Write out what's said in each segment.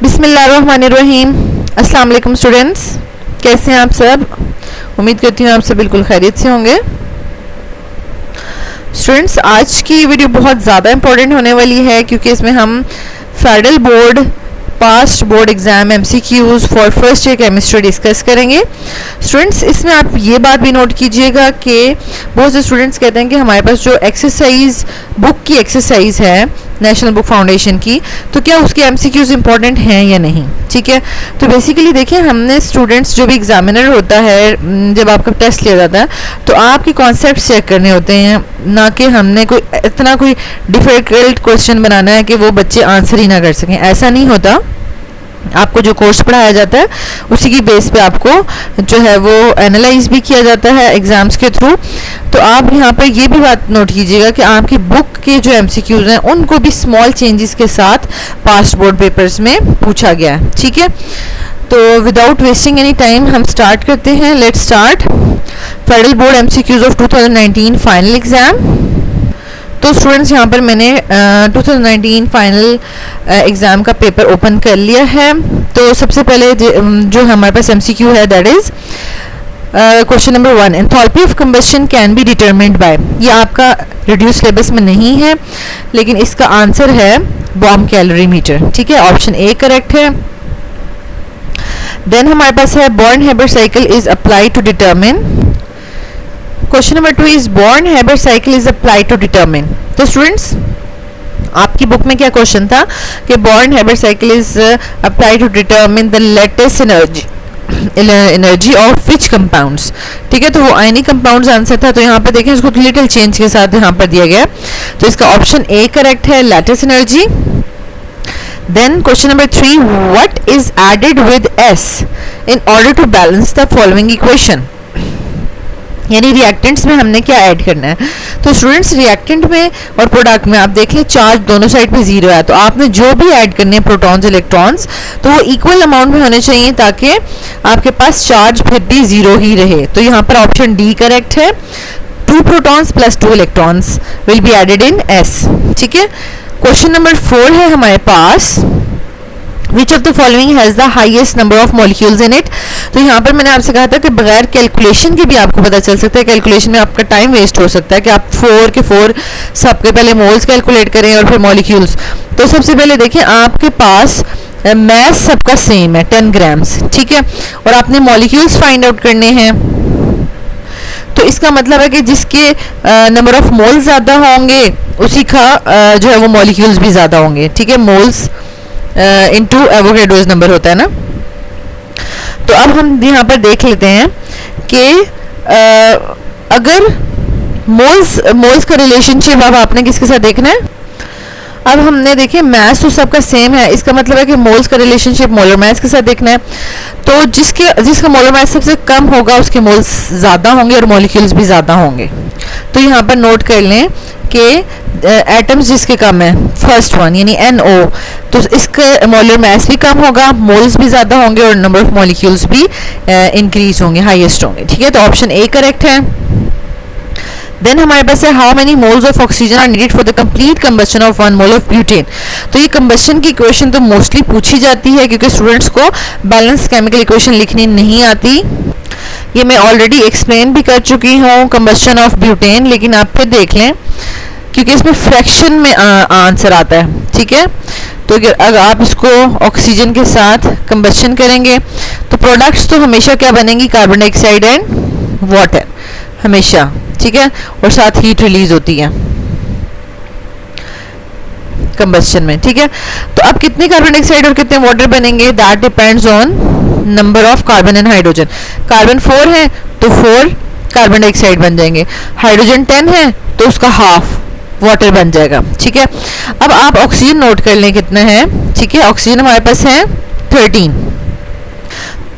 बिस्मिल्लाहिर्रहमानिर्रहीम। अस्सलाम वालेकुम स्टूडेंट्स, कैसे हैं आप सब? उम्मीद करती हूँ आप सब बिल्कुल खैरियत से होंगे। स्टूडेंट्स, आज की वीडियो बहुत ज़्यादा इंपॉर्टेंट होने वाली है क्योंकि इसमें हम federal board past board exam MCQs for first year chemistry discuss करेंगे। स्टूडेंट्स, इसमें आप ये बात भी नोट कीजिएगा कि बहुत से स्टूडेंट्स कहते हैं कि हमारे पास जो एक्सरसाइज बुक की एक्सरसाइज है नेशनल बुक फाउंडेशन की, तो क्या उसके MCQs इंपॉर्टेंट हैं या नहीं। ठीक है, तो बेसिकली देखिए, हमने स्टूडेंट्स जो भी एग्जामिनर होता है जब आपका टेस्ट लिया जाता है तो आपके कॉन्सेप्ट चेक करने होते हैं, ना कि हमने कोई इतना कोई डिफिकल्ट क्वेश्चन बनाना है कि वो बच्चे आंसर ही ना कर सकें। ऐसा नहीं होता। आपको जो कोर्स पढ़ाया जाता है उसी की बेस पे आपको जो है वो एनालाइज भी किया जाता है एग्जाम्स के थ्रू। तो आप यहाँ पर ये भी बात नोट कीजिएगा कि आपकी बुक के जो MCQs हैं उनको भी स्मॉल चेंजेस के साथ पास्ट बोर्ड पेपर्स में पूछा गया है। ठीक है, तो विदाउट वेस्टिंग एनी टाइम हम स्टार्ट करते हैं। Let's start federal board MCQs of 2019 final exam. तो स्टूडेंट्स, यहाँ पर मैंने 2019 फाइनल एग्ज़ाम का पेपर ओपन कर लिया है। तो सबसे पहले जो हमारे पास MCQ है that is question number 1, enthalpy of combustion can be determined bye. ये आपका रिड्यूस सिलेबस में नहीं है, लेकिन इसका आंसर है बॉम्ब कैलोरी मीटर। ठीक है, ऑप्शन ए करेक्ट है। देन हमारे पास है Born Haber cycle is applied to determine. Question number 2 is Born Haber cycle is applied to determine. तो स्टूडेंट्स, आपकी बुक में क्या क्वेश्चन था कि Born Haber cycle is applied to determine the lattice energy of which compounds. ठीक है, तो वो आयनिक कंपाउंड्स आंसर था। तो यहाँ पे देखें, इसको लिटिल चेंज के साथ यहाँ पर दिया गया, तो इसका ऑप्शन ए करेक्ट है, lattice energy. Then question number 3, what is added with S in order to balance the following equation. यानी रिएक्टेंट्स में हमने क्या ऐड करना है। तो स्टूडेंट्स, रिएक्टेंट में और प्रोडक्ट में आप देख लें चार्ज दोनों साइड पे जीरो है, तो आपने जो भी ऐड करने हैं प्रोटॉन्स इलेक्ट्रॉन्स, तो वो इक्वल अमाउंट में होने चाहिए ताकि आपके पास चार्ज फिर भी जीरो ही रहे। तो यहाँ पर ऑप्शन डी करेक्ट है, 2 protons plus 2 electrons will be added in S। ठीक है, क्वेश्चन नंबर 4 है हमारे पास, Which of the following has the highest number of molecules in it। तो यहाँ पर मैंने आपसे कहा था कि बगैर कैलकुलेशन के भी आपको पता चल सकता है। कैलकुलेशन में आपका टाइम वेस्ट हो सकता है कि आप 4 के 4 सबके पहले मोल्स कैलकुलेट करें और फिर मॉलिक्यूल्स। तो सबसे पहले देखें, आपके पास मैस सबका सेम है 10 ग्राम्स। ठीक है, और आपने मॉलिक्यूल्स फाइंड आउट करने हैं, तो इसका मतलब है कि जिसके नंबर ऑफ मोल्स ज़्यादा होंगे उसी का जो है वो मॉलिक्यूल्स भी ज़्यादा होंगे। ठीक है, मोल्स इनटू एवोगैड्रोस नंबर होता है ना। तो अब हम यहाँ पर देख लेते हैं कि अगर मोल्स का रिलेशनशिप अब आपने किसके साथ देखना है। अब हमने देखिए मैस तो सबका सेम है, इसका मतलब है कि मोल्स का रिलेशनशिप मोलर मास के साथ देखना है। तो जिसका मोलर मास सबसे कम होगा उसके मोल्स ज़्यादा होंगे और मॉलिक्यूल्स भी ज़्यादा होंगे। तो यहाँ पर नोट कर लें कि एटम्स जिसके कम है, फर्स्ट वन यानी NO, तो इसका मोलर मास भी कम होगा, मोल्स भी ज़्यादा होंगे और नंबर ऑफ मॉलिक्यूल्स भी इंक्रीज होंगे, हाईएस्ट होंगे। ठीक है, तो ऑप्शन ए करेक्ट है। देन हमारे पास है how many moles of oxygen are needed for the complete combustion of 1 mole of butane. तो ये कंबस्शन की इक्वेशन तो मोस्टली पूछी जाती है क्योंकि स्टूडेंट्स को बैलेंस केमिकल इक्वेशन लिखनी नहीं आती। ये मैं ऑलरेडी एक्सप्लेन भी कर चुकी हूँ कंबस्शन ऑफ ब्यूटेन, लेकिन आप फिर देख लें क्योंकि इसमें फ्रैक्शन में आंसर आता है। ठीक है, तो अगर आप इसको ऑक्सीजन के साथ कंबस्शन करेंगे तो प्रोडक्ट्स तो हमेशा क्या बनेंगी, कार्बन डाइऑक्साइड एंड वाटर हमेशा। ठीक है, और साथ हीट रिलीज होती है कंबस्शन में। ठीक है, तो अब कितने कार्बन डाइऑक्साइड और कितने वाटर बनेंगे, that depends on number of carbon and hydrogen. Carbon 4 है तो 4 कार्बन डाइऑक्साइड बन जाएंगे, हाइड्रोजन 10 है तो उसका हाफ वाटर बन जाएगा। ठीक है, अब आप ऑक्सीजन नोट कर लें कितना है। ठीक है, ऑक्सीजन हमारे पास है 13।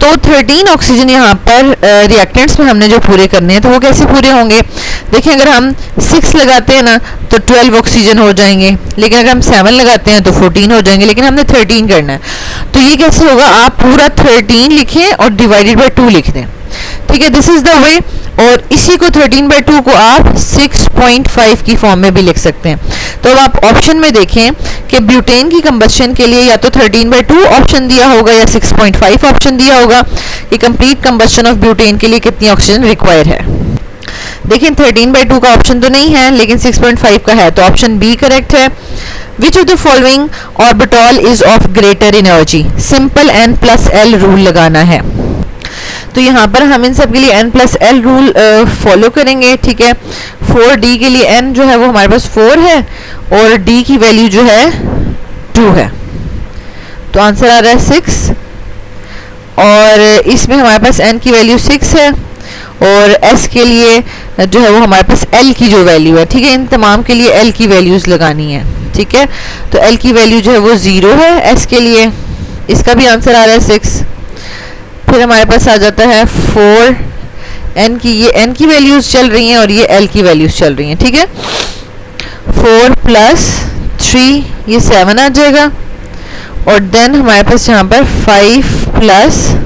तो 13 ऑक्सीजन यहाँ पर रिएक्टेंट्स में हमने जो पूरे करने हैं, तो वो कैसे पूरे होंगे। देखिए, अगर हम 6 लगाते हैं ना तो 12 ऑक्सीजन हो जाएंगे, लेकिन अगर हम 7 लगाते हैं तो 14 हो जाएंगे, लेकिन हमने 13 करना है। तो ये कैसे होगा, आप पूरा 13 लिखें और डिवाइडेड बाय 2 लिख दें। ठीक है, दिस इज द वे। और इसी को 13/2 को आप 6.5 की फॉर्म में भी लिख सकते हैं। तो अब आप ऑप्शन में देखें कि ब्यूटेन की कंबस्शन के लिए या तो 13/2 ऑप्शन दिया होगा या 6.5 ऑप्शन दिया होगा कि कंप्लीट कंबस्शन ऑफ ब्यूटेन के लिए कितनी ऑक्सीजन रिक्वायर है। देखिए 13/2 का ऑप्शन तो नहीं है लेकिन 6.5 का है, तो ऑप्शन बी करेक्ट है। Which of the following orbital is of greater energy? Simple n+l rule लगाना है। तो यहाँ पर हम इन सब के लिए n+l रूल फॉलो करेंगे, ठीक है। 4d के लिए n जो है वो हमारे पास 4 है और d की वैल्यू जो है 2 है, तो आंसर आ रहा है 6। और इसमें हमारे पास n की वैल्यू 6 है और s के लिए जो है वो हमारे पास l की जो वैल्यू है, ठीक है। इन तमाम के लिए l की वैल्यूज़ लगानी है, ठीक है। तो l की वैल्यू जो है वो 0 है s के लिए, इसका भी आंसर आ रहा है 6। फिर हमारे पास आ जाता है 4, n की, ये n की वैल्यूज़ चल रही हैं और ये l की वैल्यूज़ चल रही हैं, ठीक है। 4 + 3 ये 7 आ जाएगा और देन हमारे पास यहाँ पर 5 +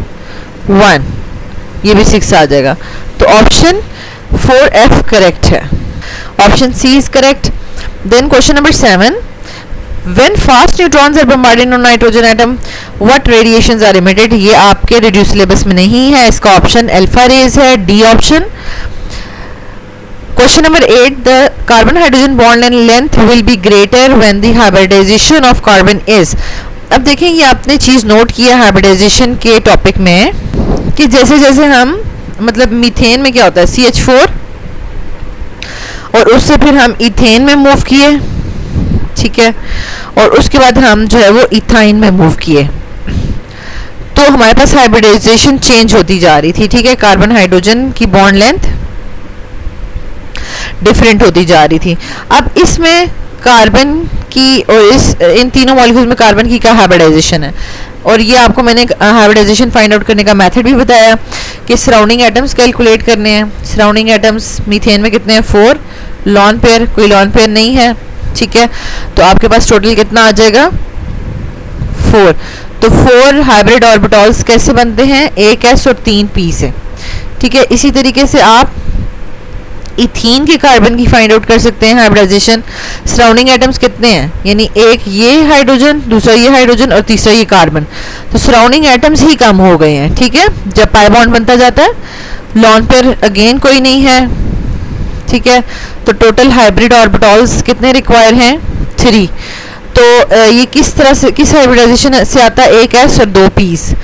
1 ये भी 6 आ जाएगा। तो ऑप्शन 4F करेक्ट है, option C is correct. Then question number 7, when fast neutrons are bombarded on nitrogen atom what radiations are emitted? ये आपके reduced syllabus में नहीं है, इसका ऑप्शन अल्फा रेज है, D option. Question number 8, the carbon hydrogen bond length will be greater when the hybridization of carbon is। अब देखें ये आपने चीज़ नोट किया हाइब्रिडाइजेशन के टॉपिक में कि जैसे जैसे हम, मतलब मीथेन में क्या होता है CH4 और उससे फिर हम इथेन में मूव किए, ठीक है, और उसके बाद हम जो है वो इथाइन में मूव किए, तो हमारे पास हाइब्रिडाइजेशन चेंज होती जा रही थी, ठीक है। कार्बन हाइड्रोजन की बॉन्ड लेंथ डिफरेंट होती जा रही थी। अब इसमें कार्बन की और इन तीनों मॉलिक्यूल्स में कार्बन की क्या हाइब्रिडाइजेशन है, और ये आपको मैंने हाइब्रिडाइजेशन फाइंड आउट करने का मेथड भी बताया कि सराउंडिंग एटम्स कैलकुलेट करने हैं। सराउंडिंग एटम्स मीथेन में कितने हैं 4, लॉन पेयर कोई लॉन पेयर नहीं है, ठीक है। तो आपके पास टोटल कितना आ जाएगा 4। तो 4 हाइब्रिड ऑर्बिटॉल्स कैसे बनते हैं, 1 s और 3 p से, ठीक है। इसी तरीके से आप इथीन के कार्बन की फाइंड आउट कर सकते हैं हाइब्रिडाइजेशन। सराउंडिंग एटम्स कितने हैं, यानी एक ये हाइड्रोजन, दूसरा ये हाइड्रोजन और तीसरा ये कार्बन, तो सराउंडिंग एटम्स ही कम हो गए हैं, ठीक है। जब पाई बॉन्ड बनता जाता है, लॉन पेयर अगेन कोई नहीं है, ठीक है। तो टोटल हाइब्रिड ऑर्बिटॉल्स कितने रिक्वायर हैं 3। तो ये किस तरह से, किस हाइब्रिडाइजेशन से आता है, 1 s और 2 p's,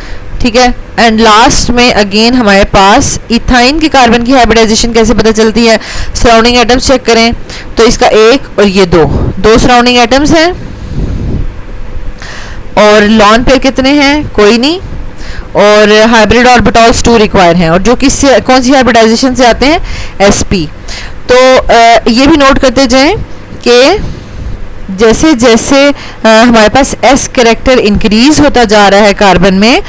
ठीक है। एंड लास्ट में अगेन हमारे पास इथाइन के कार्बन की हाइब्रिडाइजेशन कैसे पता चलती है, सराउंडिंग एटम्स चेक करें तो इसका 1 और ये 2 सराउंडिंग एटम्स हैं और लॉन पेयर कितने हैं, कोई नहीं, और हाइब्रिड ऑर्बिटॉल्स 2 रिक्वायर हैं, और जो किस कौन सी हाइब्रिडाइजेशन से आते हैं, sp। तो ये भी नोट करते जाएं कि जैसे जैसे हमारे पास s कैरेक्टर इंक्रीज होता जा रहा है कार्बन में,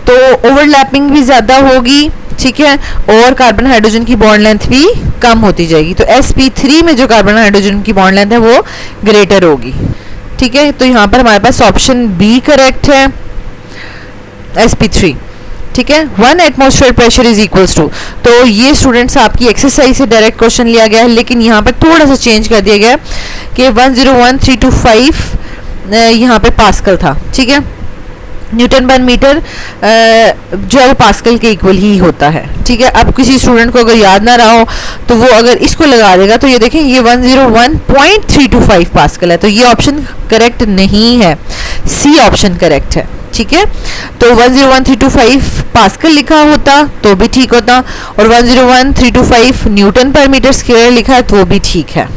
तो ओवरलैपिंग भी ज़्यादा होगी, ठीक है, और कार्बन हाइड्रोजन की बॉन्ड लेंथ भी कम होती जाएगी। तो sp3 में जो कार्बन हाइड्रोजन की बॉन्ड लेंथ है वो ग्रेटर होगी, ठीक है। तो यहाँ पर हमारे पास ऑप्शन बी करेक्ट है, sp3, ठीक है। 1 atmosphere pressure is equals to, तो ये स्टूडेंट्स आपकी एक्सरसाइज से डायरेक्ट क्वेश्चन लिया गया है, लेकिन यहाँ पर थोड़ा सा चेंज कर दिया गया कि 101325 यहाँ पे पास्कल था, ठीक है। न्यूटन पर मीटर जो है वो पास्कल के इक्वल ही होता है, ठीक है। अब किसी स्टूडेंट को अगर याद ना रहा हो तो वो अगर इसको लगा देगा तो ये देखें ये 101.325 पास्कल है, तो ये ऑप्शन करेक्ट नहीं है, सी ऑप्शन करेक्ट है, ठीक है। तो 101325 पास्कल लिखा होता तो भी ठीक होता, और 101325 न्यूटन पर मीटर स्क्वायर लिखा है तो वो भी ठीक है।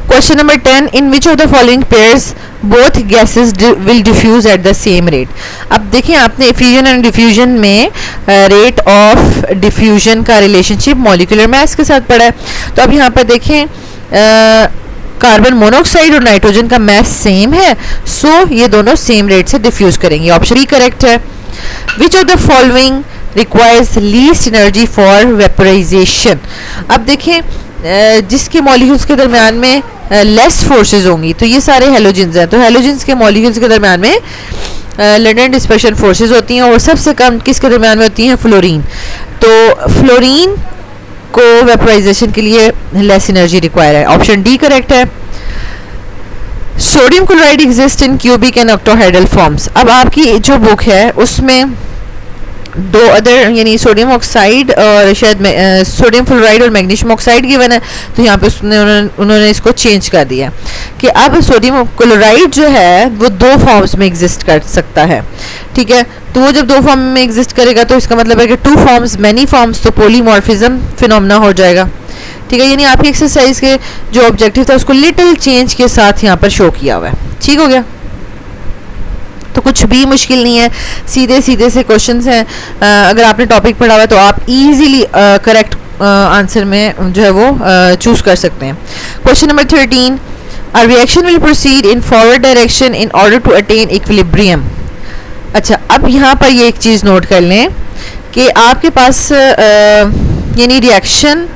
Question number 10, in which of the following pairs both gases will diffuse at the same rate. अब देखिए आपने इफ्यूजन एंड डिफ्यूजन में रेट ऑफ डिफ्यूजन का रिलेशनशिप मॉलिक्यूलर मास के साथ पढ़ा है, तो अब यहाँ पर देखें कार्बन मोनोऑक्साइड और नाइट्रोजन का मास सेम है, सो ये दोनों सेम रेट से डिफ्यूज करेंगे, ऑप्शन ई करेक्ट है। Which of the following requires least energy for vaporisation. अब देखें जिसके मॉलिक्यूल्स के दरमियान में लेस फोर्सेस होंगी, तो ये सारे हेलोजेंस हैं, तो हेलोजेंस के मॉलिक्यूल्स के दरमियान में लेटेंट डिस्पर्शन फोर्सेस होती हैं, और सबसे कम किसके दरमियान में होती हैं, फ्लोरीन। तो फ्लोरीन को वेपराइजेशन के लिए लेस एनर्जी रिक्वायर है। ऑप्शन डी करेक्ट है। Sodium chloride exist in cubic and octahedral forms. अब आपकी जो बुक है उसमें दो अदर यानी सोडियम ऑक्साइड और शायद सोडियम फ्लोराइड और मैग्नीशियम ऑक्साइड गिवन है, तो यहाँ पे उन्होंने इसको चेंज कर दिया कि अब सोडियम क्लोराइड जो है वो दो फॉर्म्स में एग्जिस्ट कर सकता है। ठीक है, तो वो जब दो फॉर्म में एग्जिस्ट करेगा तो इसका मतलब है कि टू फॉर्म्स मैनी फॉर्म्स, तो पॉलीमॉर्फिज्म फिनोमेना हो जाएगा। ठीक है, यानी आपकी एक्सरसाइज के जो ऑब्जेक्टिव था उसको लिटिल चेंज के साथ यहाँ पर शो किया हुआ है। ठीक हो गया, तो कुछ भी मुश्किल नहीं है, सीधे सीधे से क्वेश्चंस हैं। अगर आपने टॉपिक पढ़ा हुआ है तो आप इजीली करेक्ट आंसर में जो है वो चूज कर सकते हैं। Question number 13, a reaction will proceed in forward direction in order to attain equilibrium. अच्छा, अब यहाँ पर ये एक चीज़ नोट कर लें कि आपके पास यानी रिएक्शन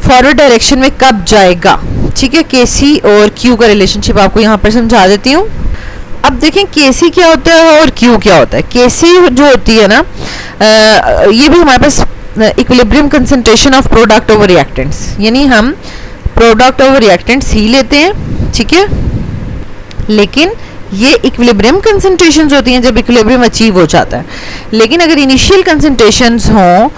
फॉरवर्ड डायरेक्शन में कब जाएगा। ठीक है, केसी और क्यू का रिलेशनशिप आपको यहाँ पर समझा देती हूँ। अब देखें केसी क्या होता है और क्यू क्या होता है। केसी जो होती है ना, ये भी हमारे पास equilibrium concentration of product over reactants, यानी हम प्रोडक्ट ओवर रिएक्टेंट्स ही लेते हैं। ठीक है, लेकिन ये इक्विलिब्रियम कंसंट्रेशंस होती हैं जब इक्विलिब्रियम अचीव हो जाता है। लेकिन अगर इनिशियल कंसंट्रेशंस हों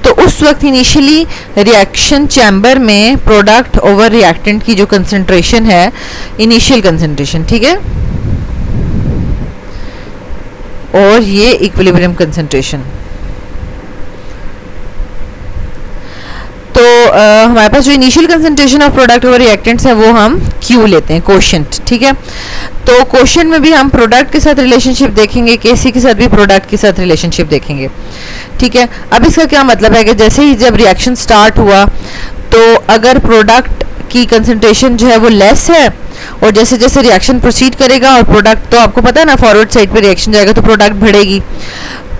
तो उस वक्त इनिशियली रिएक्शन चैम्बर में प्रोडक्ट ओवर रिएक्टेंट की जो कंसंट्रेशन है, इनिशियल कंसंट्रेशन, ठीक है, और ये इक्विलिब्रियम कंसंट्रेशन, तो हमारे पास जो initial concentration of product over reactants है वो हम Q लेते हैं, कोशेंट। ठीक है, तो कोशेंट में भी हम प्रोडक्ट के साथ रिलेशनशिप देखेंगे, केसी के साथ भी प्रोडक्ट के साथ रिलेशनशिप देखेंगे। ठीक है, अब इसका क्या मतलब है कि जैसे ही जब रिएक्शन स्टार्ट हुआ तो अगर प्रोडक्ट की कंसंट्रेशन जो है वो लेस है और जैसे जैसे रिएक्शन प्रोसीड करेगा और प्रोडक्ट, तो आपको पता है ना फॉरवर्ड साइड पे रिएक्शन जाएगा तो प्रोडक्ट बढ़ेगी,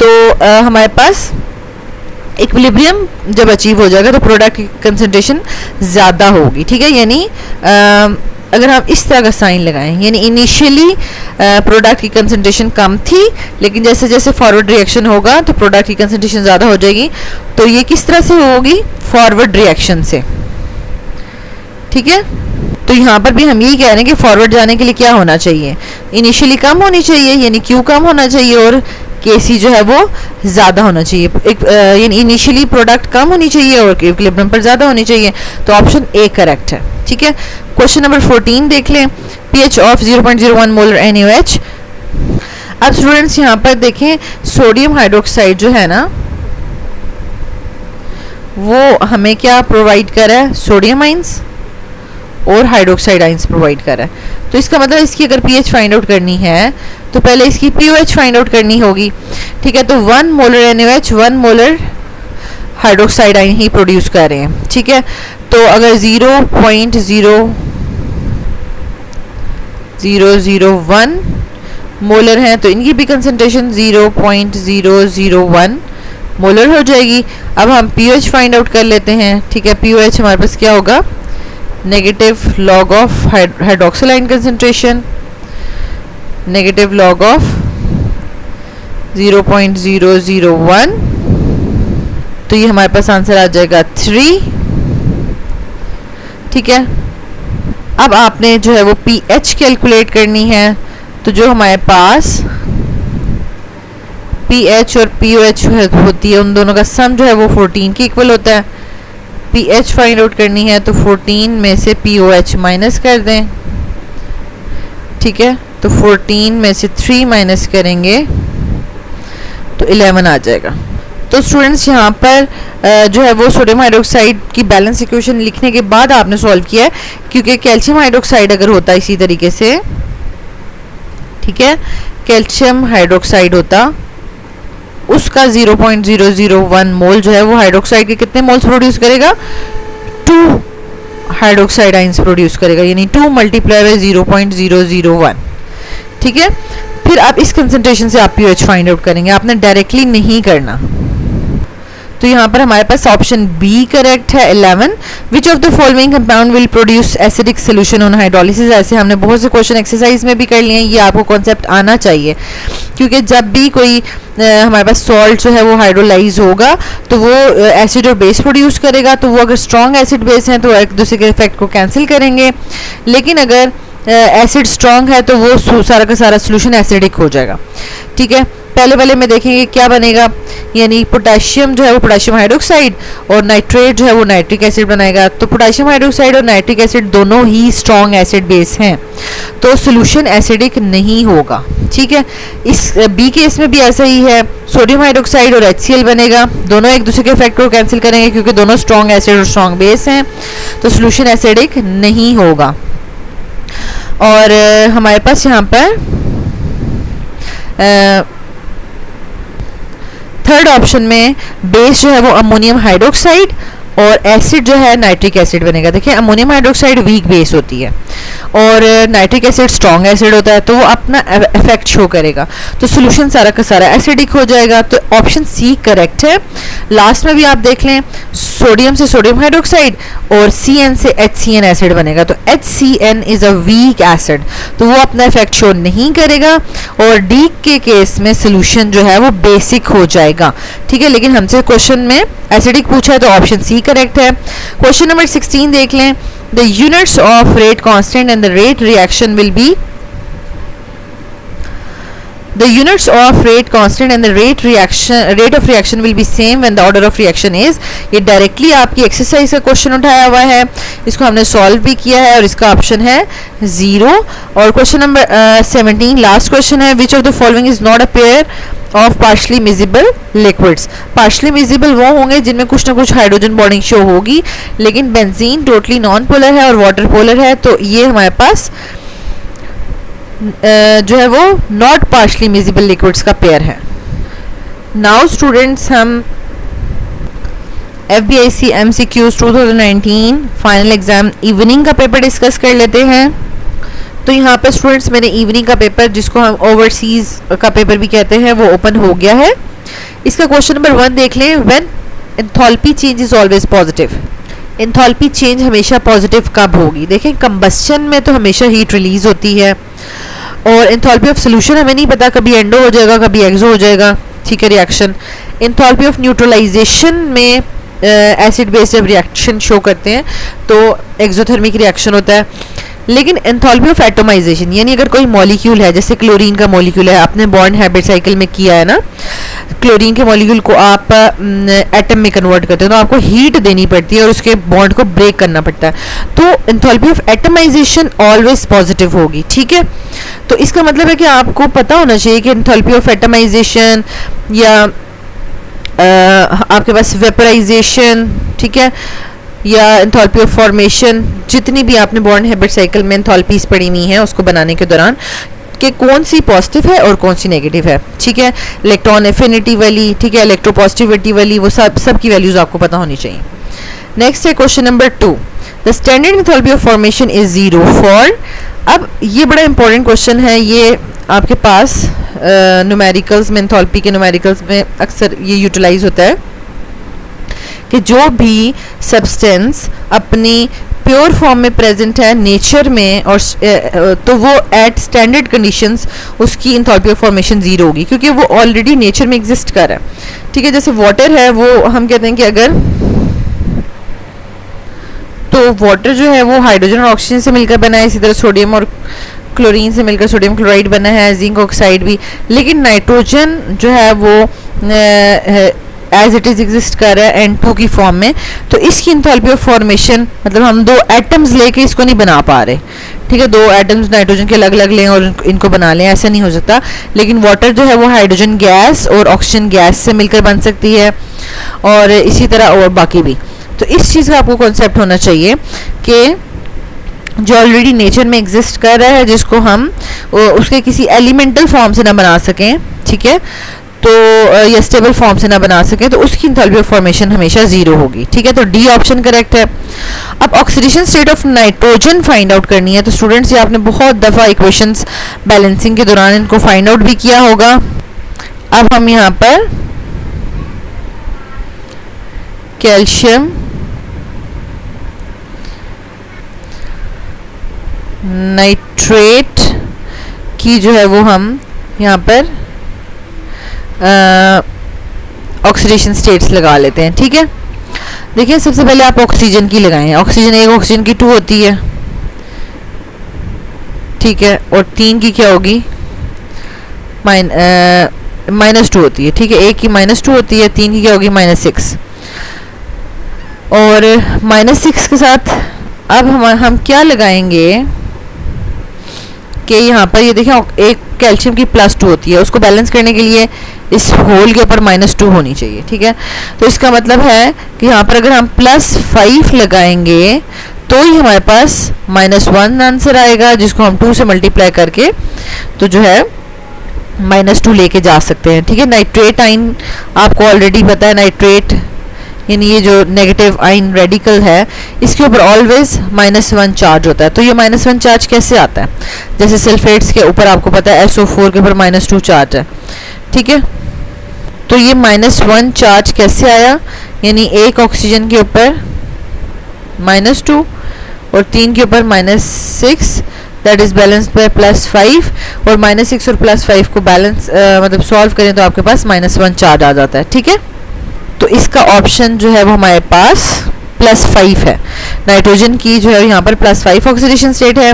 तो हमारे पास इक्विलिब्रियम जब अचीव हो जाएगा तो प्रोडक्ट की कंसंट्रेशन ज़्यादा होगी। ठीक है, यानी अगर हम इस तरह का साइन लगाएं, यानी इनिशियली प्रोडक्ट की कंसंट्रेशन कम थी लेकिन जैसे जैसे फॉरवर्ड रिएक्शन होगा तो प्रोडक्ट की कंसंट्रेशन ज़्यादा हो जाएगी। तो ये किस तरह से होगी? फॉरवर्ड रिएक्शन से। ठीक है, तो यहाँ पर भी हम यही कह रहे हैं कि फॉरवर्ड जाने के लिए क्या होना चाहिए, इनिशियली कम होनी चाहिए यानी क्यू कम होना चाहिए और केसी जो है वो ज़्यादा होना चाहिए, यानी इनिशियली प्रोडक्ट कम होनी चाहिए और इक्विलिब्रियम पर ज़्यादा होनी चाहिए। तो ऑप्शन ए करेक्ट है। ठीक है, क्वेश्चन नंबर 14 देख लें, पीएच ऑफ 0.01 मोलर NaOH। अब स्टूडेंट्स यहाँ पर देखें, सोडियम हाइड्रोक्साइड जो है ना वो हमें क्या प्रोवाइड कर रहा है? सोडियम आइंस और हाइड्रोक्साइड आइंस प्रोवाइड कर रहा है। तो इसका मतलब इसकी अगर पीएच फाइंड आउट करनी है तो पहले इसकी पीओएच फाइंड आउट करनी होगी। ठीक है, तो 1 मोलर NaOH 1 मोलर हाइड्रोक्साइड आइन ही प्रोड्यूस कर रहे हैं। ठीक है, तो अगर 0.0001 मोलर हैं तो इनकी भी कंसंट्रेशन 0.001 मोलर हो जाएगी। अब हम पीओएच फाइंड आउट कर लेते हैं। ठीक है, पीओएच हमारे पास क्या होगा? Negative log of hydroxyl ion concentration, negative log of 0.001, तो ये हमारे पास आंसर आ जाएगा 3। ठीक है, अब आपने जो है वो पीएच कैलकुलेट करनी है, तो जो हमारे पास पीएच और पीओएच होती है उन दोनों का सम जो है वो 14 के इक्वल होता है। पीएच फाइंड आउट करनी है तो 14 में से पीओएच माइनस कर दें। ठीक है, तो 14 में से 3 माइनस करेंगे तो 11 आ जाएगा। तो स्टूडेंट्स यहाँ पर जो है वो सोडियम हाइड्रोक्साइड की बैलेंस इक्वेशन लिखने के बाद आपने सॉल्व किया है, क्योंकि कैल्शियम हाइड्रोक्साइड अगर होता इसी तरीके से, ठीक है, कैल्शियम हाइड्रोक्साइड होता, उसका 0.001 मोल जो है वो हाइड्रोक्साइड के कितने मोल्स प्रोड्यूस करेगा? 2 हाइड्रोक्साइड आइंस प्रोड्यूस करेगा, यानी 2 मल्टीप्लाई बाय 0.001। ठीक है, फिर आप इस कंसंट्रेशन से आप पीएच फाइंड आउट करेंगे, आपने डायरेक्टली नहीं करना। तो यहाँ पर हमारे पास ऑप्शन बी करेक्ट है 11। विच of the following compound will produce acidic solution on hydrolysis. ऐसे हमने बहुत से क्वेश्चन एक्सरसाइज में भी कर लिए हैं, ये आपको कॉन्सेप्ट आना चाहिए क्योंकि जब भी कोई हमारे पास सॉल्ट जो है वो हाइड्रोलाइज होगा तो वो एसिड और बेस प्रोड्यूस करेगा, तो वो अगर स्ट्रॉन्ग एसिड बेस हैं तो एक दूसरे के इफेक्ट को कैंसिल करेंगे, लेकिन अगर एसिड स्ट्रॉन्ग है तो वो सारा का सारा सोल्यूशन एसिडिक हो जाएगा। ठीक है, पहले वाले में देखेंगे क्या बनेगा, यानी पोटेशियम जो है वो पोटेशियम हाइड्रोक्साइड और नाइट्रेट जो है वो नाइट्रिक एसिड बनाएगा। तो पोटेशियम हाइड्रोक्साइड और नाइट्रिक एसिड दोनों ही स्ट्रॉन्ग एसिड बेस हैं, तो सोल्यूशन एसिडिक नहीं होगा। ठीक है, इस बी केस में भी ऐसा ही है, सोडियम हाइड्रोक्साइड और HCl बनेगा, दोनों एक दूसरे के इफेक्ट को कैंसिल करेंगे क्योंकि दोनों स्ट्रॉन्ग एसिड और स्ट्रॉन्ग बेस हैं, तो सोल्यूशन एसिडिक नहीं होगा। और हमारे पास यहाँ पर थर्ड ऑप्शन में बेस जो है वो अमोनियम हाइड्रोक्साइड और एसिड जो है नाइट्रिक एसिड बनेगा। देखिए अमोनियम हाइड्रोक्साइड वीक बेस होती है और नाइट्रिक एसिड स्ट्रॉन्ग एसिड होता है, तो वो अपना इफेक्ट शो करेगा, तो सोल्यूशन सारा का सारा एसिडिक हो जाएगा। तो ऑप्शन सी करेक्ट है। लास्ट में भी आप देख लें, सोडियम से सोडियम हाइड्रोक्साइड और Cn से HCN एसिड बनेगा, तो HCN is a weak acid, तो वो अपना इफेक्ट शो नहीं करेगा और डी के केस में सोल्यूशन जो है वो बेसिक हो जाएगा। ठीक है, लेकिन हमसे क्वेश्चन में एसिडिक पूछा है तो ऑप्शन सी करेक्ट है। क्वेश्चन नंबर 16 देख लें, the units of rate constant and the rate reaction will be, the units of rate constant and the rate of reaction will be same when the order of reaction is। ये directly आपकी exercise का question उठाया हुआ है, इसको हमने solve भी किया है और इसका ऑप्शन है 0। और क्वेश्चन नंबर 17 लास्ट क्वेश्चन है, which of the following is not a pair of partially miscible liquids. Partially miscible वो होंगे जिनमें कुछ ना कुछ हाइड्रोजन बॉन्डिंग शो होगी, लेकिन बेंजीन टोटली नॉन पोलर है और वाटर पोलर है, तो ये हमारे पास जो है वो नॉट पार्शली मिजिबल लिक्विड्स का पेयर है। नाउ स्टूडेंट्स हम FBIC MCQs 2019 final exam evening का पेपर डिस्कस कर लेते हैं। तो यहाँ पर स्टूडेंट्स मेरे इवनिंग का पेपर, जिसको हम ओवरसीज का पेपर भी कहते हैं, वो ओपन हो गया है। इसका क्वेश्चन नंबर 1 देख लें, when enthalpy change is always positive. Enthalpy change हमेशा पॉजिटिव कब होगी? देखें कंबस्शन में तो हमेशा हीट रिलीज होती है और एंथैल्पी ऑफ सोल्यूशन हमें नहीं पता, कभी एंडो हो जाएगा कभी एक्सो हो जाएगा। ठीक है, रिएक्शन। एंथैल्पी ऑफ न्यूट्रलाइजेशन में एसिड बेस जब रिएक्शन शो करते हैं तो एक्सोथर्मिक रिएक्शन होता है। लेकिन एंथैल्पी ऑफ एटोमाइजेशन, यानी अगर कोई मॉलिक्यूल है, जैसे क्लोरीन का मॉलिक्यूल है, आपने बॉन्ड हैबिट साइकिल में किया है ना, क्लोरीन के मॉलिक्यूल को आप एटम में कन्वर्ट करते हो तो आपको हीट देनी पड़ती है और उसके बॉन्ड को ब्रेक करना पड़ता है, तो enthalpy of atomisation always positive होगी। ठीक है, तो इसका मतलब है कि आपको पता होना चाहिए कि एंथैल्पी ऑफ एटमाइजेशन या आपके पास वेपराइजेशन, ठीक है, या एंथैल्पी ऑफ फॉर्मेशन, जितनी भी आपने बॉन्ड हैबिट साइकिल में एंथैल्पीज पढ़ी हुई हैं उसको बनाने के दौरान, कि कौन सी पॉजिटिव है और कौन सी नेगेटिव है। ठीक है, इलेक्ट्रॉन एफिनिटी वाली, ठीक है, इलेक्ट्रोपॉजिटिविटी वाली, वो सब की वैल्यूज आपको पता होनी चाहिए। नेक्स्ट है question number 2, the standard enthalpy of formation is 0 for. अब ये बड़ा इंपॉर्टेंट क्वेश्चन है, ये आपके पास न्यूमेरिकल्स में, एंथैल्पी के न्यूमेरिकल्स में अक्सर ये यूटिलाइज होता है कि जो भी सब्सटेंस अपनी प्योर फॉर्म में प्रेजेंट है नेचर में और तो वो एट स्टैंडर्ड कंडीशंस उसकी एंथैल्पी ऑफ फॉर्मेशन 0 होगी, क्योंकि वो ऑलरेडी नेचर में एग्जिस्ट कर रहा है। ठीक है, जैसे वाटर है, वो हम कहते हैं कि अगर तो वाटर जो है वो हाइड्रोजन और ऑक्सीजन से मिलकर बना है, इसी तरह सोडियम और क्लोरीन से मिलकर सोडियम क्लोराइड बना है, जिंक ऑक्साइड भी। लेकिन नाइट्रोजन जो है वो एज इट इज एग्जिस्ट कर रहा है N2 की फॉर्म में, तो इसकी एंथैल्पी ऑफ फॉर्मेशन, मतलब हम 2 एटम्स लेके इसको नहीं बना पा रहे। ठीक है, 2 एटम्स नाइट्रोजन के अलग अलग लें और इनको बना लें, ऐसा नहीं हो सकता। लेकिन वाटर जो है वो हाइड्रोजन गैस और ऑक्सीजन गैस से मिलकर बन सकती है, और इसी तरह और बाकी भी। तो इस चीज़ का आपको कॉन्सेप्ट होना चाहिए कि जो ऑलरेडी नेचर में एग्जिस्ट कर रहा है, जिसको हम उसके किसी एलिमेंटल फॉर्म से ना बना सकें, ठीक है, तो या स्टेबल फॉर्म से ना बना सकें, तो उसकी एंथैल्पी ऑफ फॉर्मेशन हमेशा 0 होगी। ठीक है, तो डी ऑप्शन करेक्ट है। अब oxidation state of nitrogen find out करनी है, तो स्टूडेंट्स ये आपने बहुत दफ़ा इक्वेशंस बैलेंसिंग के दौरान इनको फाइंड आउट भी किया होगा। अब हम यहाँ पर कैल्शियम नाइट्रेट की जो है वो हम यहाँ पर ऑक्सीडेशन स्टेट्स लगा लेते हैं। ठीक है, देखिए सबसे पहले आप ऑक्सीजन की लगाएं। ऑक्सीजन 1, ऑक्सीजन की 2 होती है, ठीक है, और 3 की क्या होगी, -2 होती है। ठीक है, 1 की -2 होती है, 3 की क्या होगी, -6। और -6 के साथ अब हम क्या लगाएंगे कि यहाँ पर ये देखें, एक कैल्शियम की +2 होती है, उसको बैलेंस करने के लिए इस होल के ऊपर -2 होनी चाहिए। ठीक है, तो इसका मतलब है कि यहाँ पर अगर हम +5 लगाएंगे तो ही हमारे पास -1 आंसर आएगा, जिसको हम 2 से मल्टीप्लाई करके तो जो है -2 लेके जा सकते हैं। ठीक है, नाइट्रेट आइन आपको ऑलरेडी पता है, नाइट्रेट यानी ये जो नेगेटिव आइन रेडिकल है, इसके ऊपर ऑलवेज -1 चार्ज होता है। तो ये -1 चार्ज कैसे आता है, जैसे सल्फेट्स के ऊपर आपको पता है SO4 के ऊपर -2 चार्ज है। ठीक है, तो ये -1 चार्ज कैसे आया, यानी एक ऑक्सीजन के ऊपर -2 और 3 के ऊपर -6, दैट इज बैलेंस्ड बाय +5, और -6 और +5 को बैलेंस मतलब सॉल्व करें तो आपके पास -1 चार्ज आ जाता है। ठीक है, तो इसका ऑप्शन जो है वो हमारे पास +5 है। नाइट्रोजन की जो है यहाँ पर +5 ऑक्सीडेशन स्टेट है।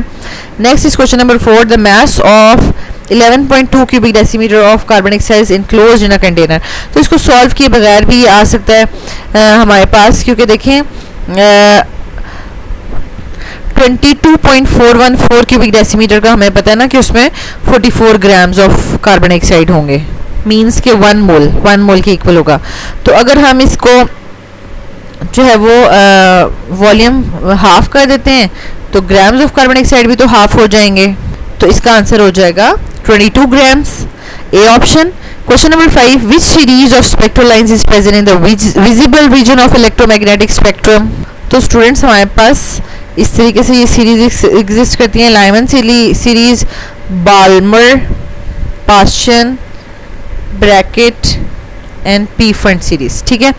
Next is question number 4, the mass of 11.2 cubic decimetre of carbonic cells enclosed in a container. तो इसको सॉल्व किए बगैर भी आ सकता है हमारे पास, क्योंकि देखें 22.414 क्यूबिक डेसीमीटर का हमें पता है ना कि उसमें 44 ग्राम्स ऑफ कार्बन डाइऑक्साइड होंगे, मीन्स के 1 मोल के इक्वल होगा। तो अगर हम इसको जो है वो वॉल्यूम हाफ कर देते हैं तो ग्राम्स ऑफ कार्बन डाइऑक्साइड भी तो हाफ हो जाएंगे, तो इसका आंसर हो जाएगा 22 grams, A option. Question number 5, which series of spectral lines is present in the visible region of electromagnetic spectrum. तो स्टूडेंट्स हमारे पास इस तरीके से ये सीरीज एग्जिस्ट करती हैं, Lyman series, Balmer, Paschen, Brackett and Pfund series. ठीक है,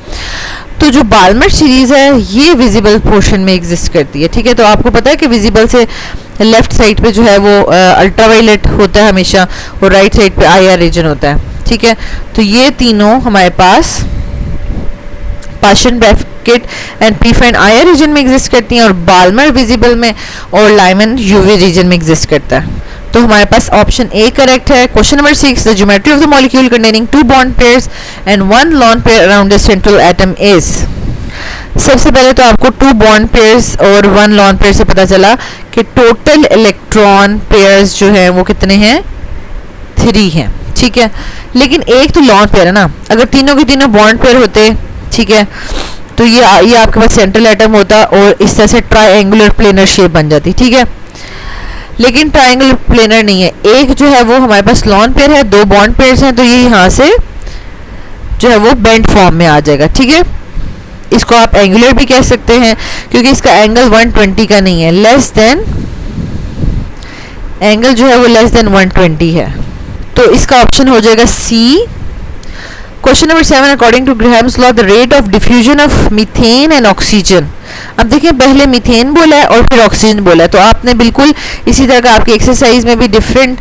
तो जो बाल्मर सीरीज है ये विजिबल पोर्शन में एग्जिस्ट करती है। ठीक है, तो आपको पता है कि विजिबल से लेफ्ट साइड पे जो है वो अल्ट्रावायलेट होता है हमेशा, और राइट साइड पे IR रीजन होता है। ठीक है, तो ये तीनों हमारे पास Paschen, Brackett and Pfund IR region में एग्जिस्ट करती हैं, और बाल्मर विजिबल में और लाइमन UV रीजन में एग्जिस्ट करता है। तो हमारे पास ऑप्शन ए करेक्ट है। Question number 6, the geometry of the molecule containing 2 bond pairs and 1 lone pair around the central atom is. सबसे पहले तो आपको 2 बॉन्ड पेयर्स और 1 लोन पेयर से पता चला कि टोटल इलेक्ट्रॉन पेयर्स जो है वो कितने हैं, 3 हैं। ठीक है, लेकिन एक तो लोन पेयर है ना, अगर तीनों के तीनों बॉन्ड पेयर होते, ठीक है, तो ये आपके पास सेंट्रल एटम होता और इस तरह से ट्रायंगुलर प्लेनर शेप बन जाती। ठीक है, लेकिन ट्रायंगल प्लेनर नहीं है, एक जो है वो हमारे पास लॉन पेयर है, 2 बॉन्ड पेयर्स हैं, तो ये यहाँ से जो है वो बेंड फॉर्म में आ जाएगा। ठीक है, इसको आप एंगुलर भी कह सकते हैं क्योंकि इसका एंगल 120 का नहीं है, लेस देन एंगल जो है वो लेस देन 120 है, तो इसका ऑप्शन हो जाएगा C. Question number 7, according to Graham's law the rate of diffusion of methane and oxygen. अब देखिए पहले मीथेन बोला है और फिर ऑक्सीजन बोला है, तो आपने बिल्कुल इसी तरह का आपकी एक्सरसाइज में भी डिफरेंट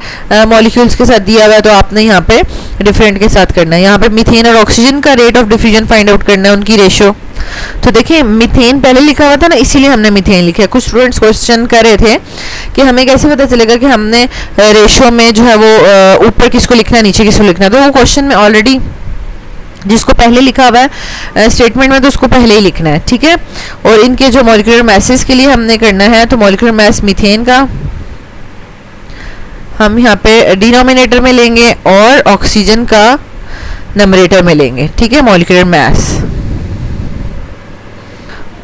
मॉलिक्यूल्स के साथ दिया हुआ है, तो आपने यहाँ पे डिफरेंट के साथ करना है। यहाँ पे मीथेन और ऑक्सीजन का rate of diffusion find out करना है, उनकी रेशो। तो देखिए मीथेन पहले लिखा हुआ था ना, इसीलिए हमने मीथेन लिखा है। कुछ स्टूडेंट्स क्वेश्चन कर रहे थे कि हमें कैसे पता चलेगा कि हमने रेशो में जो है वो ऊपर किसको लिखना है नीचे किसको लिखना है, तो वो क्वेश्चन में ऑलरेडी जिसको पहले लिखा हुआ है स्टेटमेंट में तो उसको पहले ही लिखना है। ठीक है, और इनके जो मॉलिक्यूलर मैसेज के लिए हमने करना है, तो मॉलिक्यूलर मैस मीथेन का हम यहाँ पे डिनोमिनेटर में लेंगे और ऑक्सीजन का नंबरेटर में लेंगे। ठीक है, मॉलिक्यूलर मैस।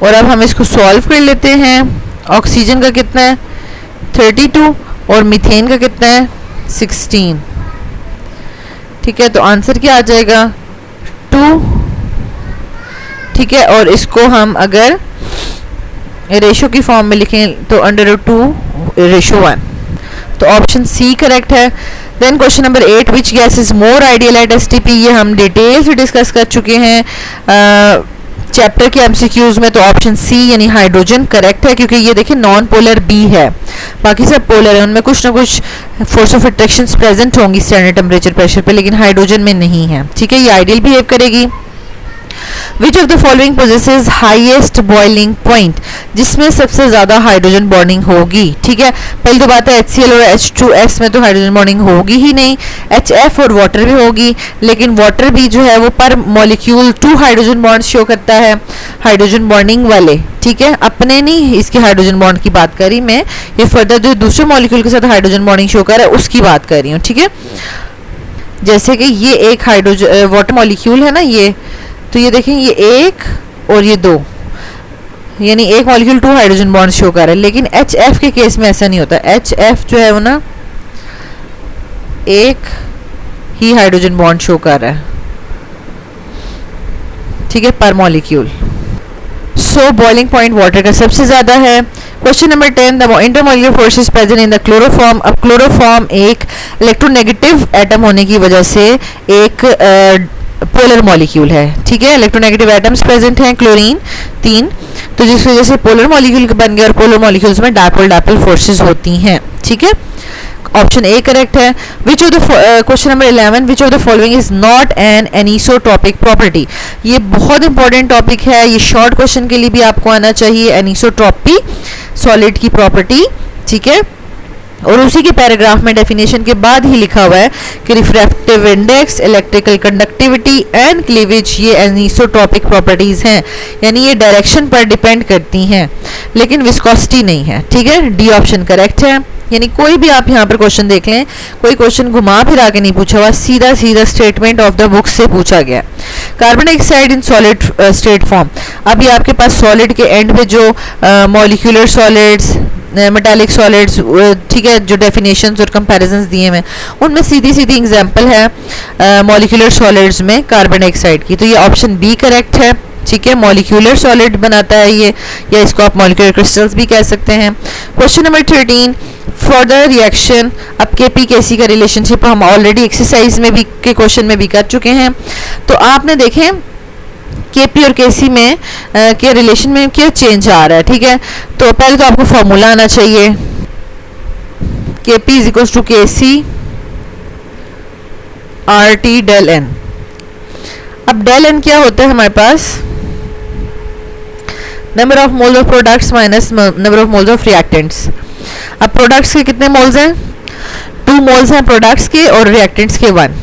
और अब हम इसको सॉल्व कर लेते हैं। ऑक्सीजन का कितना है 32 और मीथेन का कितना है 16। ठीक है, तो आंसर क्या आ जाएगा 2। ठीक है, और इसको हम अगर रेशो की फॉर्म में लिखें तो √2/1, तो ऑप्शन सी करेक्ट है। Then question number 8, which gas is more ideal at STP, ये हम डिटेल से डिस्कस कर चुके हैं चैप्टर के एमसीक्यूज में तो ऑप्शन सी यानी हाइड्रोजन करेक्ट है, क्योंकि ये देखिए नॉन पोलर बी है, बाकी सब पोलर है, उनमें कुछ ना कुछ फोर्स ऑफ अट्रैक्शन प्रेजेंट होंगी स्टैंडर्ड टेम्परेचर प्रेशर पे, लेकिन हाइड्रोजन में नहीं है। ठीक है, ये आइडियल बिहेव करेगी। Which of the following possesses highest boiling point, जिसमें सबसे ज्यादा हाइड्रोजन बॉन्डिंग होगी। ठीक है, पहली तो बात है HCl और H2S में तो हाइड्रोजन बॉन्डिंग होगी ही नहीं, HF और वाटर भी होगी, लेकिन वाटर भी जो है वो पर मॉलिक्यूल 2 हाइड्रोजन बॉन्ड शो करता है हाइड्रोजन बॉन्डिंग वाले। ठीक है, अपने नहीं इसके हाइड्रोजन बॉन्ड की बात करी मैं, ये फर्दर जो दूसरे मॉलिक्यूल के साथ हाइड्रोजन बॉन्डिंग शो कर रहा है उसकी बात कर रही हूँ। ठीक है, जैसे कि ये एक हाइड्रोजन वाटर मॉलिक्यूल है ना, ये तो ये देखें ये एक और ये 2, यानी एक मॉलिक्यूल 2 हाइड्रोजन बॉन्ड शो कर रहा है, लेकिन HF के केस में ऐसा नहीं होता। HF जो है वो ना एक ही हाइड्रोजन बॉन्ड शो कर रहा है। ठीक है, पर मॉलिक्यूल। सो बॉइलिंग पॉइंट वाटर का सबसे ज्यादा है। Question number 10, the intermolecular forces present in the chloroform. अब क्लोरोफॉर्म एक इलेक्ट्रोनेगेटिव एटम होने की वजह से एक पोलर मॉलिक्यूल है। ठीक है, इलेक्ट्रोनेगेटिव एटम्स प्रेजेंट हैं क्लोरीन 3, तो जिस वजह से पोलर मॉलिक्यूल बन गए और पोलर मॉलिक्यूल्स में डायपोल डायपोल फोर्सेस होती हैं। ठीक है, ऑप्शन ए करेक्ट है। Which of the question number 11, which of the following is not an anisotropic property. ये बहुत इंपॉर्टेंट टॉपिक है, ये शॉर्ट क्वेश्चन के लिए भी आपको आना चाहिए। एनिसोट्रॉपी सॉलिड की प्रॉपर्टी। ठीक है, और उसी के पैराग्राफ में डेफिनेशन के बाद ही लिखा हुआ है कि refractive index, electrical conductivity and cleavage ये एनिसोट्रॉपिक प्रॉपर्टीज हैं, यानी ये डायरेक्शन पर डिपेंड करती हैं, लेकिन विस्कोसिटी नहीं है। ठीक है, डी ऑप्शन करेक्ट है। यानी कोई भी आप यहाँ पर क्वेश्चन देख लें, कोई क्वेश्चन घुमा फिरा के नहीं पूछा हुआ, सीधा सीधा स्टेटमेंट ऑफ द बुक से पूछा गया। Carbon dioxide in solid state form. अभी आपके पास सॉलिड के एंड पे जो मॉलिक्यूलर सॉलिड्स, मेटालिक सॉलिड्स, ठीक है, जो डेफिनेशंस और कंपैरिजंस दिए हैं उनमें सीधी सीधी एग्जांपल है मॉलिक्यूलर सॉलिड्स में कार्बन डाइऑक्साइड की, तो ये ऑप्शन बी करेक्ट है। ठीक है, मॉलिक्यूलर सॉलिड बनाता है ये, या इसको आप मॉलिक्यूलर क्रिस्टल्स भी कह सकते हैं। Question number 13, for the reaction. अब केपी केसी का रिलेशनशिप हम ऑलरेडी एक्सरसाइज में भी के क्वेश्चन में भी कर चुके हैं, तो आपने देखें केपी और केसी में के रिलेशन में क्या चेंज आ रहा है। ठीक है, तो पहले तो आपको फॉर्मूला आना चाहिए, KP is equals to KC R T del n. अब डेल एन क्या होता है हमारे पास, number of moles of products minus number of moles of reactants. अब प्रोडक्ट्स के कितने मोल्स हैं, 2 मोल्स हैं प्रोडक्ट्स के, और रिएक्टेंट्स के 1,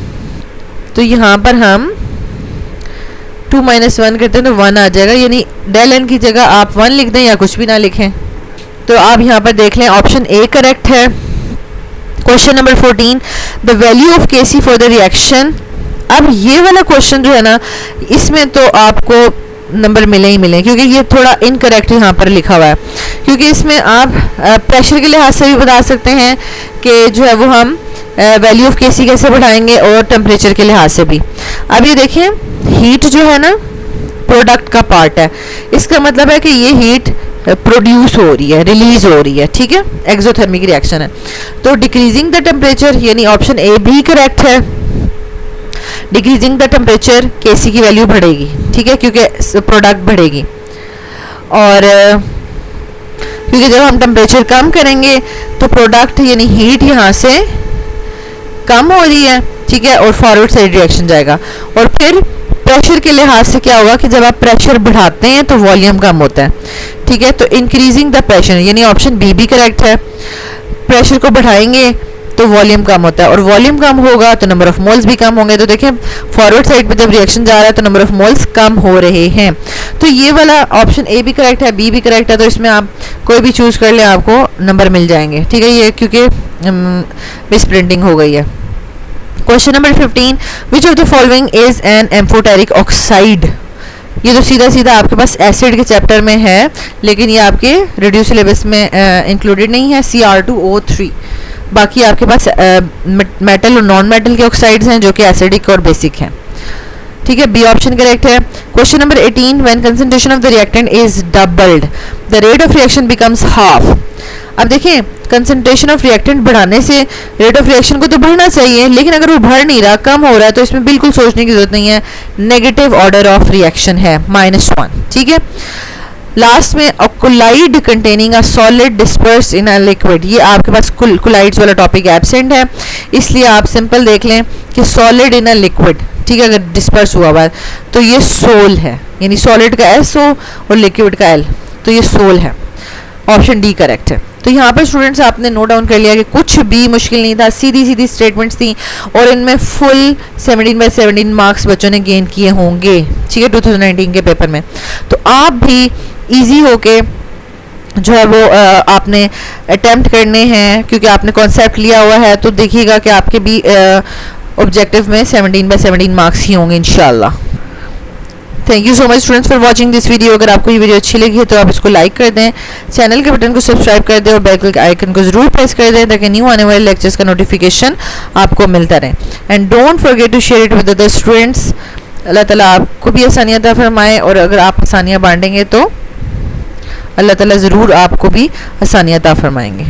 तो यहाँ पर हम 2 - 1 करते हैं तो 1 आ जाएगा, यानी डेल एन की जगह आप 1 लिख दें या कुछ भी ना लिखें। तो आप यहाँ पर देख लें, ऑप्शन ए करेक्ट है। Question number 14, the value of KC for the reaction. अब ये वाला क्वेश्चन जो है ना, इसमें तो आपको नंबर मिले ही मिले, क्योंकि ये थोड़ा इनकरेक्ट यहाँ पर लिखा हुआ है, क्योंकि इसमें आप प्रेशर के लिहाज से भी बता सकते हैं कि जो है वो हम वैल्यू ऑफ केसी कैसे बढ़ाएंगे, और टेम्परेचर के लिहाज से भी। अब ये देखें, हीट जो है ना प्रोडक्ट का पार्ट है, इसका मतलब है कि ये हीट प्रोड्यूस हो रही है, रिलीज हो रही है। ठीक है, एक्सोथर्मिक रिएक्शन है, तो डिक्रीजिंग द टेम्परेचर, यानी ऑप्शन ए भी करेक्ट है। डिक्रीजिंग द टेम्परेचर केसी की वैल्यू बढ़ेगी। ठीक है, क्योंकि प्रोडक्ट बढ़ेगी, और क्योंकि जब हम टेम्परेचर कम करेंगे तो प्रोडक्ट यानी हीट यहाँ से कम हो रही है। ठीक है, और फॉरवर्ड साइड रिएक्शन जाएगा, और फिर प्रेशर के लिहाज से क्या होगा कि जब आप प्रेशर बढ़ाते हैं तो वॉल्यूम कम होता है। ठीक है, तो इंक्रीजिंग द प्रेशर, यानी ऑप्शन बी भी करेक्ट है। प्रेशर को बढ़ाएंगे तो वॉल्यूम कम होता है, और वॉल्यूम कम होगा तो नंबर ऑफ मोल्स भी कम होंगे। तो देखें, फॉरवर्ड साइड पे जब रिएक्शन जा रहा है तो नंबर ऑफ मोल्स कम हो रहे हैं। तो ये वाला ऑप्शन ए भी करेक्ट है, बी भी करेक्ट है, तो इसमें आप कोई भी चूज कर ले, आपको नंबर मिल जाएंगे। ठीक है, ये क्योंकि मिस प्रिंटिंग हो गई है। Question number 15, which of the following is an amphoteric oxide. ये तो सीधा सीधा आपके पास एसिड के चैप्टर में है, लेकिन ये आपके रिड्यूस सिलेबस में इंक्लूडेड नहीं है। Cr2O3। बाकी आपके पास मेटल और नॉन मेटल के ऑक्साइड्स हैं जो कि एसिडिक और बेसिक हैं। ठीक है, बी ऑप्शन करेक्ट है। Question number 18, when concentration of the reactant is doubled the rate of reaction becomes half. अब देखिए, कंसंट्रेशन ऑफ रिएक्टेंट बढ़ाने से रेट ऑफ रिएक्शन को तो बढ़ना चाहिए, लेकिन अगर वो बढ़ नहीं रहा, कम हो रहा है, तो इसमें बिल्कुल सोचने की जरूरत नहीं है, नेगेटिव ऑर्डर ऑफ रिएक्शन है, -1। ठीक है, लास्ट में colloid containing a solid disperse in a liquid, ये आपके पास कोलाइड्स वाला टॉपिक एब्सेंट है, इसलिए आप सिंपल देख लें कि सॉलिड इन अ लिक्विड, ठीक है, अगर डिस्पर्स हुआ हुआ है तो ये सोल है, यानी सॉलिड का SO और लिक्विड का L, तो ये सोल है। ऑप्शन डी करेक्ट है। तो यहाँ पर स्टूडेंट्स आपने नोट डाउन कर लिया कि कुछ भी मुश्किल नहीं था, सीधी सीधी स्टेटमेंट्स थी और इनमें फुल 17/17 मार्क्स बच्चों ने गेन किए होंगे, ठीक है, 2019 के पेपर में। तो आप भी इजी होके जो है वो आपने अटेम्प्ट करने हैं, क्योंकि आपने कॉन्सेप्ट लिया हुआ है, तो देखिएगा कि आपके भी ऑब्जेक्टिव में 17/17 मार्क्स ही होंगे इंशाल्लाह। Thank you so much students for watching this video. अगर आपको ये वीडियो अच्छी लगी है तो आप इसको लाइक कर दें, चैनल के बटन को सब्सक्राइब कर दें और बेल के आइकन को जरूर प्रेस कर दें ताकि न्यू आने वाले लेक्चर्स का नोटिफिकेशन आपको मिलता रहे। And don't forget to share it with other students. अल्लाह ताला आपको भी आसानियाँ अता फरमाए, और अगर आप आसानियाँ बांटेंगे तो अल्लाह ताला ज़रूर आपको भी आसानियाँ अता फरमाएंगे।